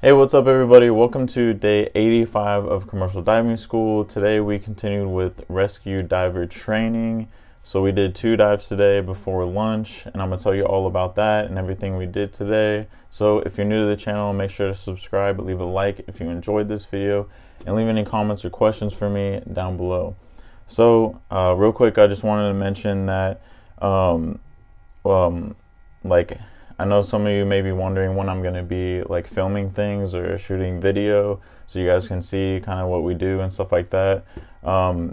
Hey, what's up, everybody? Welcome to day 85 of commercial diving school. Today we continued with rescue diver training. So we did 2 dives today before lunch, and I'm gonna tell you all about that and everything we did today. So if you're new to the channel, make sure to subscribe, leave a like if you enjoyed this video, and leave any comments or questions for me down below. So real quick, I just wanted to mention that um, like I know some of you may be wondering when I'm going to be like filming things or shooting video so you guys can see kind of what we do and stuff like that.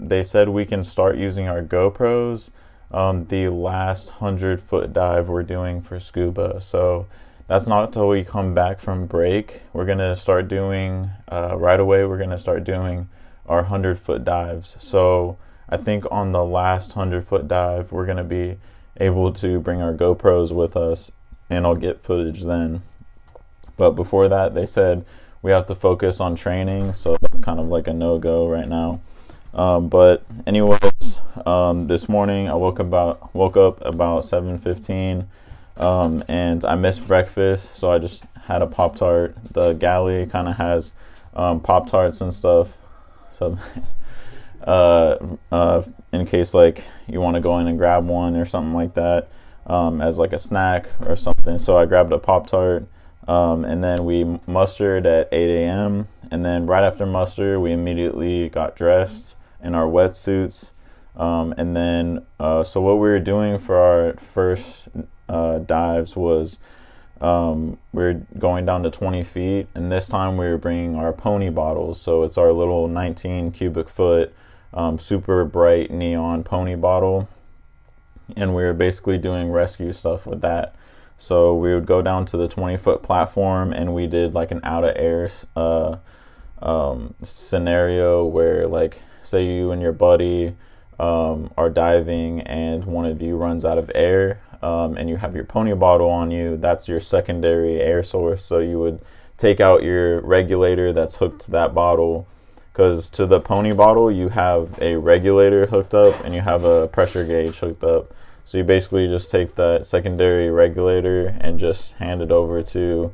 They said we can start using our GoPros the last 100-foot dive we're doing for scuba. So that's not until we come back from break. We're going to start doing right away, we're going to start doing our 100-foot dives. So I think on the last 100-foot dive, we're going to be able to bring our GoPros with us, and I'll get footage then. But before that, they said we have to focus on training, so that's kind of like a no-go right now. But anyways, this morning I woke up about 7:15, and I missed breakfast, so I just had a Pop-Tart. The galley kind of has Pop-Tarts and stuff, so in case like you want to go in and grab one or something like that. As like a snack or something. So I grabbed a Pop-Tart, and then we mustered at 8 a.m. And then right after muster, we immediately got dressed in our wetsuits. And then, so what we were doing for our first dives was we were going down to 20 feet. And this time we were bringing our pony bottles. So it's our little 19 cubic foot, super bright neon pony bottle. And we were basically doing rescue stuff with that. So we would go down to the 20-foot platform, and we did like an out of air scenario where, like, say you and your buddy are diving and one of you runs out of air, and you have your pony bottle on you. That's your secondary air source. So you would take out your regulator that's hooked to that bottle, because to the pony bottle you have a regulator hooked up and you have a pressure gauge hooked up. So you basically just take that secondary regulator and just hand it over to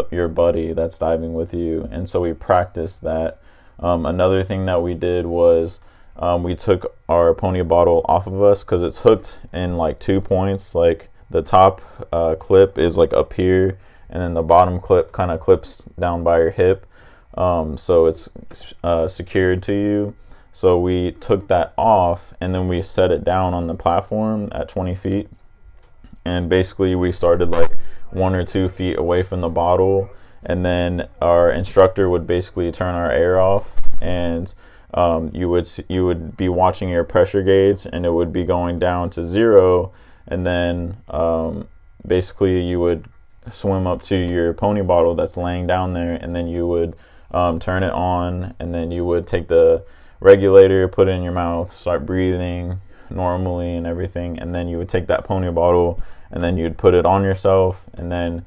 your buddy that's diving with you. And so we practiced that. Another thing that we did was we took our pony bottle off of us because it's hooked in like 2 points. Like the top clip is like up here, and then the bottom clip kind of clips down by your hip. So it's secured to you. So we took that off, and then we set it down on the platform at 20 feet. And basically we started like 1 or 2 feet away from the bottle, and then our instructor would basically turn our air off, and you would be watching your pressure gauge, and it would be going down to 0. And then basically you would swim up to your pony bottle that's laying down there, and then you would turn it on, and then you would take the regulator, put it in your mouth, start breathing normally and everything, and then you would take that pony bottle and then you'd put it on yourself, and then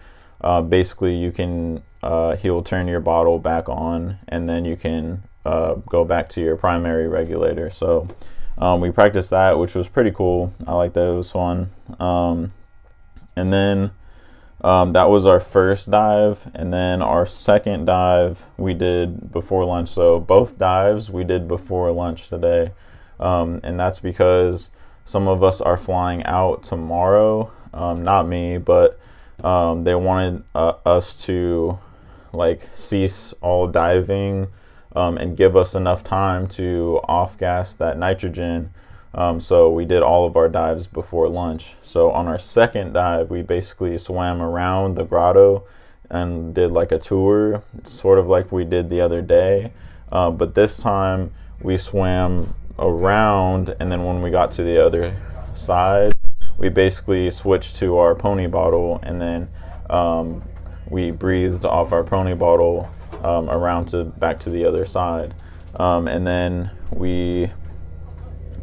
basically you can he'll turn your bottle back on, and then you can go back to your primary regulator. So we practiced that, which was pretty cool. I like that. It was fun. And then that was our first dive, and then our second dive we did before lunch. So both dives we did before lunch today, and that's because some of us are flying out tomorrow. Not me, but they wanted us to like cease all diving and give us enough time to off-gas that nitrogen. So we did all of our dives before lunch. So on our second dive, we basically swam around the grotto and did like a tour, sort of like we did the other day. But this time we swam around, and then when we got to the other side, we basically switched to our pony bottle, and then we breathed off our pony bottle around to back to the other side. And then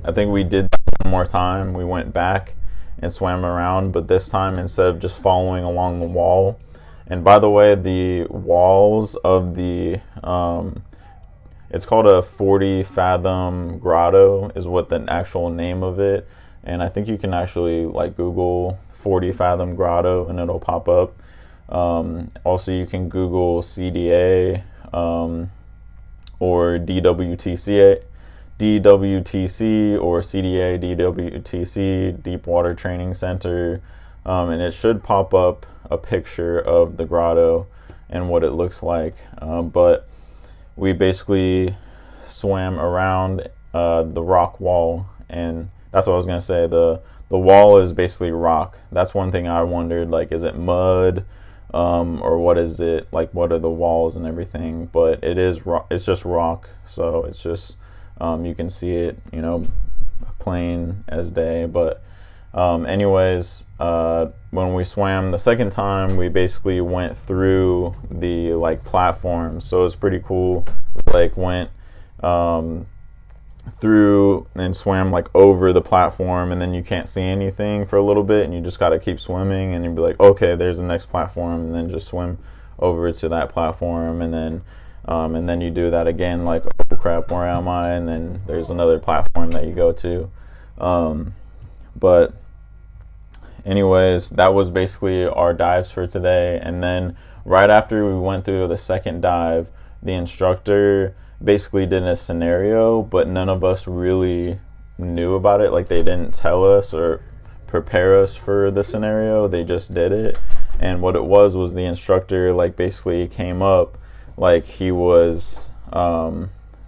I think we did that one more time. We went back and swam around, but this time instead of just following along the wall. And by the way, the walls of the it's called a 40 fathom grotto is what the actual name of it. And I think you can actually like Google 40 fathom grotto and it'll pop up. Also, you can Google CDA or DWTC or CDA, DWTC, Deep Water Training Center, and it should pop up a picture of the grotto and what it looks like. But we basically swam around the rock wall, and that's what I was gonna say. The wall is basically rock. That's one thing I wondered, like, is it mud, or what is it, like, what are the walls and everything? But it is it's just rock, so it's just you can see it, you know, plain as day. But anyways, when we swam the second time, we basically went through the, like, platform, so it's pretty cool. Like, went through and swam, like, over the platform, and then you can't see anything for a little bit, and you just got to keep swimming, and you'd be like, okay, there's the next platform, and then just swim over to that platform, and then you do that again, like, oh crap, where am I? And then there's another platform that you go to. But anyways, that was basically our dives for today. And then right after we went through the second dive, the instructor basically did a scenario, but none of us really knew about it. Like, they didn't tell us or prepare us for the scenario, they just did it. And what it was the instructor, like, basically came up like he was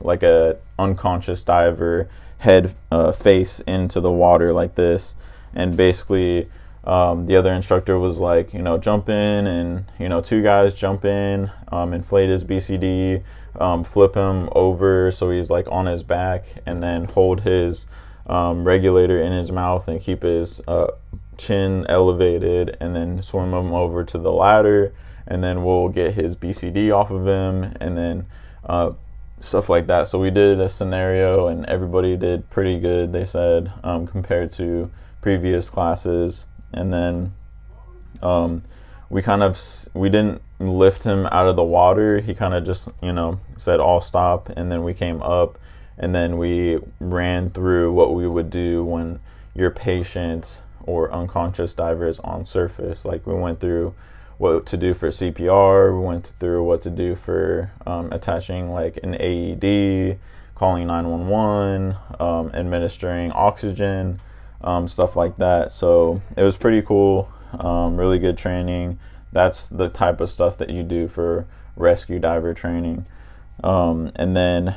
like a unconscious diver, head face into the water like this, and basically the other instructor was like, you know, jump in, and, you know, two guys jump in, inflate his BCD, flip him over so he's, like, on his back, and then hold his regulator in his mouth and keep his chin elevated, and then swim him over to the ladder, and then we'll get his BCD off of him, and then stuff like that. So we did a scenario, and everybody did pretty good, they said, compared to previous classes. And then we didn't lift him out of the water. He kind of just, you know, said, all stop, and then we came up, and then we ran through what we would do when your patient or unconscious diver is on surface. Like, we went through what to do for CPR, we went through what to do for attaching, like, an AED, calling 911, administering oxygen, stuff like that. So it was pretty cool, really good training. That's the type of stuff that you do for rescue diver training. And then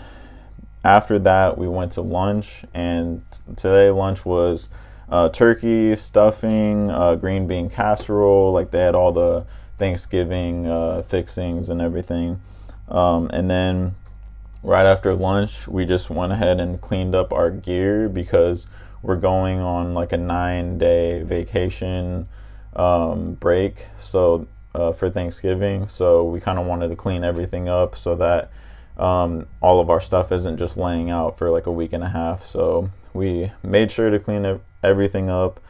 after that, we went to lunch, and today lunch was turkey, stuffing, green bean casserole. Like, they had all the Thanksgiving fixings and everything. And then right after lunch, we just went ahead and cleaned up our gear because we're going on, like, a 9-day vacation break, so for Thanksgiving. So we kind of wanted to clean everything up so that all of our stuff isn't just laying out for, like, a week and a half. So we made sure to clean everything up.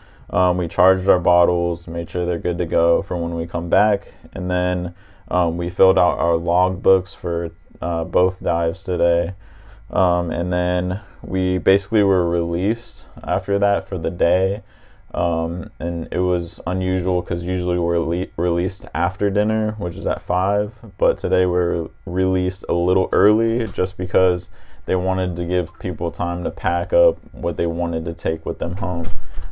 We charged our bottles, made sure they're good to go for when we come back, and then we filled out our log books for both dives today. And then we basically were released after that for the day. And it was unusual because usually we're released after dinner, which is at 5, but today we're released a little early just because they wanted to give people time to pack up what they wanted to take with them home.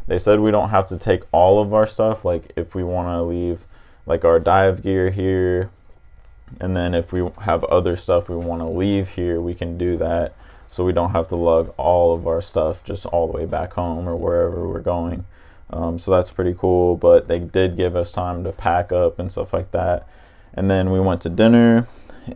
They said we don't have to take all of our stuff, like, if we want to leave, like, our dive gear here, and then if we have other stuff we want to leave here, we can do that, so we don't have to lug all of our stuff just all the way back home or wherever we're going. So that's pretty cool, but they did give us time to pack up and stuff like that. And then we went to dinner,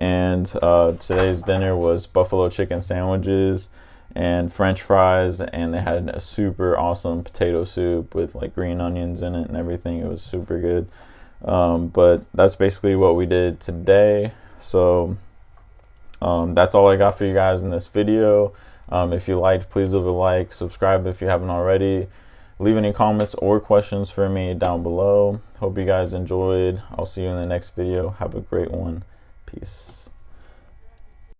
and today's dinner was buffalo chicken sandwiches and French fries, and they had a super awesome potato soup with, like, green onions in it and everything. It was super good. But that's basically what we did today. So that's all I got for you guys in this video. If you liked, please leave a like, subscribe if you haven't already. Leave any comments or questions for me down below. Hope you guys enjoyed. I'll see you in the next video. Have a great one. Peace.